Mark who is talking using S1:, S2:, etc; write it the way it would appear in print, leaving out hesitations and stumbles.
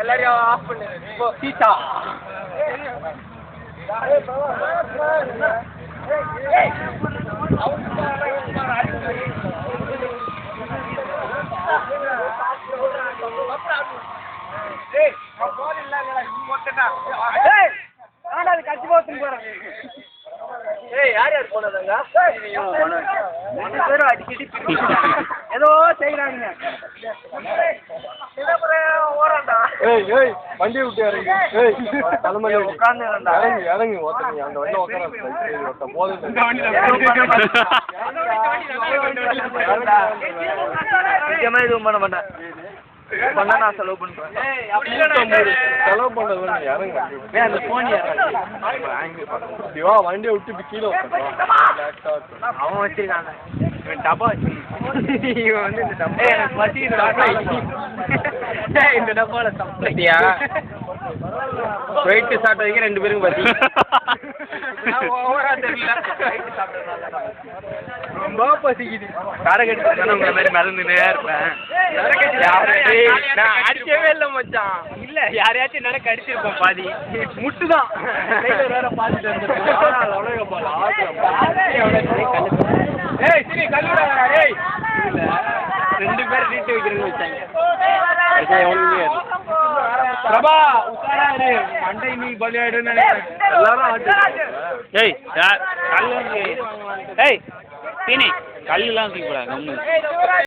S1: எல்லாரையும் ஆஃப் பண்ணு சீட்டா கட்சி போட்டு போறேன் யார் யார் போனதாங்க அடிக்கடி ஏதோ செய்யறாங்க
S2: வண்டி விட்டு இறங்கி தலைமையில உட்கார்ந்து இறங்கி ஒருத்தங்க அந்த வண்டி உட்கார போதும்
S1: எதுவும் பண்ண மாட்டேன் பண்ணா நான் செலவு பண்றேன்
S2: செலவு பண்றது இறங்க
S1: அந்த போன்
S2: வண்டியை விட்டு கீழே
S1: அவன் வச்சிருக்காங்க டப்பா இவன் வந்து இந்த டப்பா எனக்கு பசி இந்த டப்பால சாப்பிட்டியா வெயிட் சாப்பிட்டதுக்கு 2 பேருக்கு பசி ரொம்ப பசிக்குது கரகட்டு உங்களை மாதிரி மறந்துனே இருப்பேன் நான் அடிக்கவே இல்லை மச்சான் இல்ல யாரையாச்சும் நடக்க அடிச்சிருப்போம் பாதி முட்டுதான் வேற பாதிட்டு ஏய் சரி கல்லுடா ஏய் 2 பேர் ரீட் வைக்கிறேன்னு வச்சாங்க பிரபா உசாரா இரு மண்டை நீ பலியாடுன்னு நினைக்கிறேன் எல்லாரும் ஏய் கல்லு ஏய் சீனி கல்லுலாம் தூக்கிப்படா கம்மு